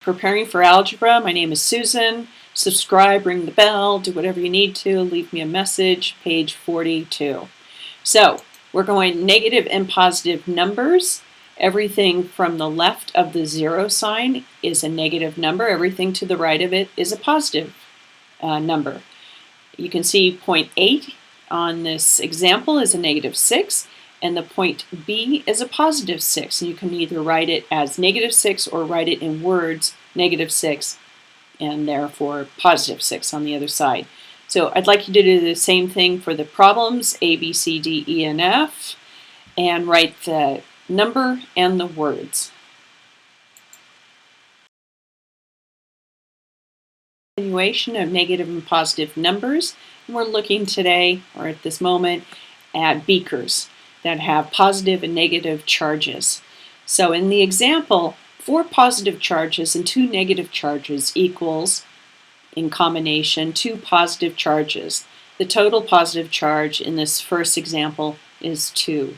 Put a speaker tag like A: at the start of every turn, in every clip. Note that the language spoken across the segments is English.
A: Preparing for algebra. My name is Susan. Subscribe, ring the bell, do whatever you need to, leave me a message, page 42. So we're going negative and positive numbers. Everything from the left of the zero sign is a negative number. Everything to the right of it is a positive number. You can see point 8 on this example is a negative 6. And the point B is a positive 6. And you can either write it as negative 6 or write it in words, negative 6, and therefore positive 6 on the other side. So I'd like you to do the same thing for the problems, A, B, C, D, E, and F, and write the number and the words. Continuation of negative and positive numbers. And we're looking today, or at this moment, at beakers that have positive and negative charges. So in the example, 4 positive charges and 2 negative charges equals, in combination, 2 positive charges. The total positive charge in this first example is 2.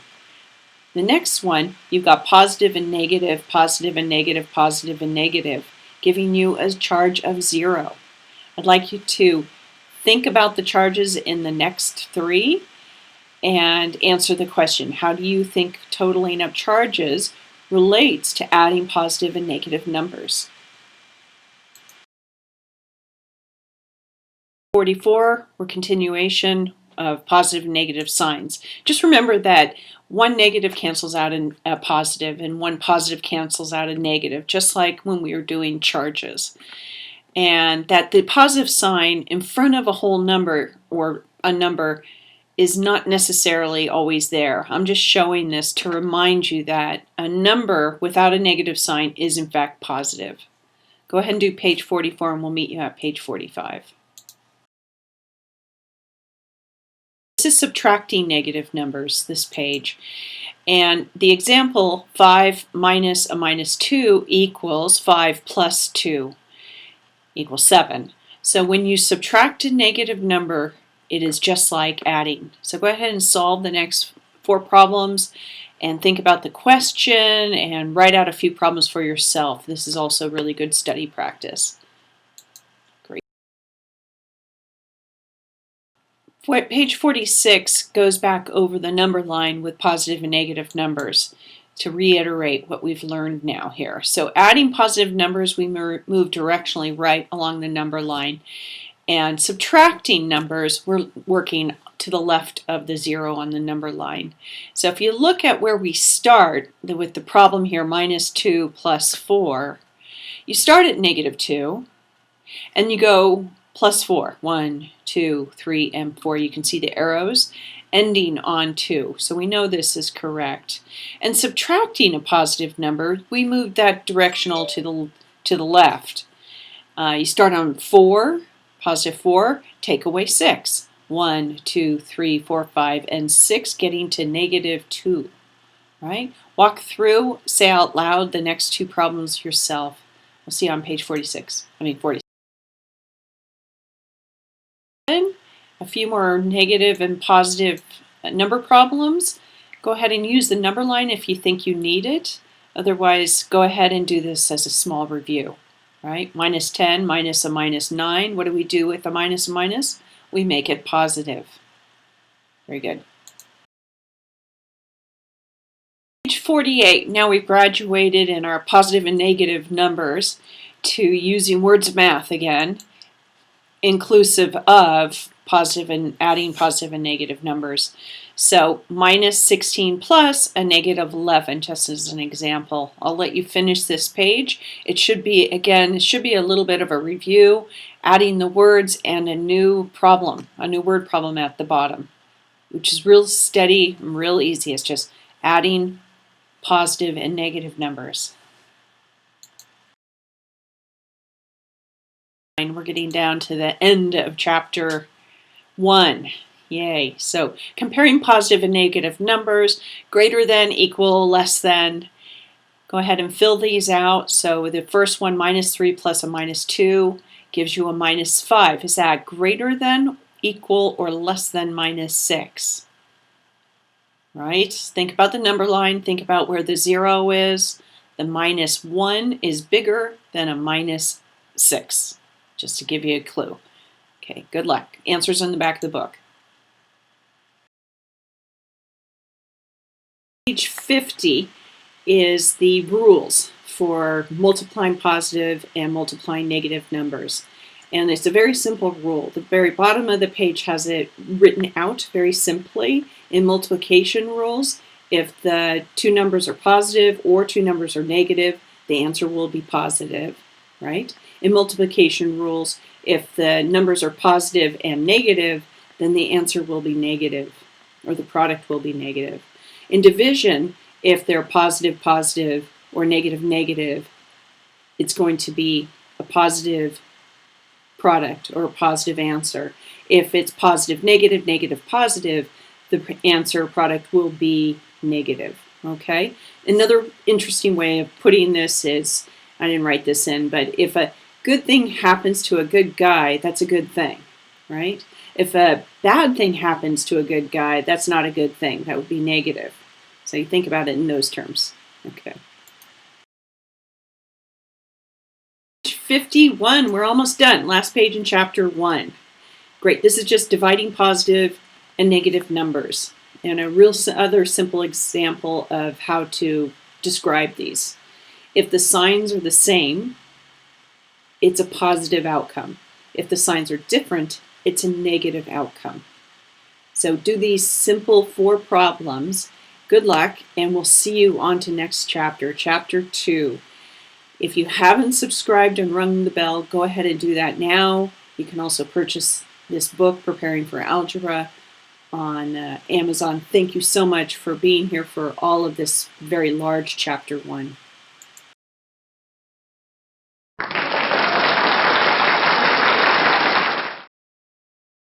A: The next one, you've got positive and negative, positive and negative, positive and negative, giving you a charge of 0. I'd like you to think about the charges in the next 3 and answer the question, how do you think totaling up charges relates to adding positive and negative numbers? 44, we're continuation of positive and negative signs. Just remember that one negative cancels out a positive and one positive cancels out a negative, just like when we were doing charges. And that the positive sign in front of a whole number or a number is not necessarily always there. I'm just showing this to remind you that a number without a negative sign is in fact positive. Go ahead and do page 44 and we'll meet you at page 45. This is subtracting negative numbers, this page. And the example, 5 minus a minus 2 equals 5 plus 2 equals 7. So when you subtract a negative number, it is just like adding. So go ahead and solve the next 4 problems and think about the question and write out a few problems for yourself. This is also really good study practice. Great. Page 46 goes back over the number line with positive and negative numbers to reiterate what we've learned now here. So adding positive numbers, we move directionally right along the number line. And subtracting numbers, we're working to the left of the 0 on the number line. So if you look at where we start with the problem here, minus 2 plus 4, you start at negative 2 and you go plus 4. 1, 2, 3, and 4. You can see the arrows ending on 2. So we know this is correct. And subtracting a positive number, we move that directional to the left. You start on 4. Positive 4, take away 6. 1, 2, 3, 4, 5, and 6, getting to negative 2. Right? Walk through, say out loud the next 2 problems yourself. We'll see you on page 46. 47. A few more negative and positive number problems. Go ahead and use the number line if you think you need it. Otherwise, go ahead and do this as a small review. Right? Minus 10 minus a minus 9. What do we do with a minus? We make it positive. Very good. Page 48. Now we've graduated in our positive and negative numbers to using words of math again, inclusive of positive and adding positive and negative numbers. So minus 16 plus a negative 11, just as an example. I'll let you finish this page. It should be, again, it should be a little bit of a review, adding the words and a new word problem at the bottom, which is real steady and real easy. It's just adding positive and negative numbers. We're getting down to the end of chapter 1. Yay. So comparing positive and negative numbers, greater than, equal, less than. Go ahead and fill these out. So the first one, minus 3 plus a minus 2, gives you a minus 5. Is that greater than, equal, or less than minus 6? Right? Think about the number line. Think about where the 0 is. The -1 is bigger than a -6, just to give you a clue. Okay, good luck. Answers in the back of the book. Page 50 is the rules for multiplying positive and multiplying negative numbers. And it's a very simple rule. The very bottom of the page has it written out very simply in multiplication rules. If the two numbers are positive or two numbers are negative, the answer will be positive, right? In multiplication rules, if the numbers are positive and negative, then the answer will be negative, or the product will be negative. In division, if they're positive, positive, or negative, negative, it's going to be a positive product or a positive answer. If it's positive, negative, negative, positive, the answer product will be negative, okay? Another interesting way of putting this is, I didn't write this in, but if a good thing happens to a good guy, that's a good thing, right? If a bad thing happens to a good guy, that's not a good thing. That would be negative. So you think about it in those terms. Okay. 51, we're almost done. Last page in chapter 1. Great, this is just dividing positive and negative numbers. And a real other simple example of how to describe these. If the signs are the same, it's a positive outcome. If the signs are different, it's a negative outcome. So do these simple 4 problems. Good luck, and we'll see you on to next chapter, chapter 2. If you haven't subscribed and rung the bell, go ahead and do that now. You can also purchase this book, Preparing for Algebra, on Amazon. Thank you so much for being here for all of this very large chapter 1.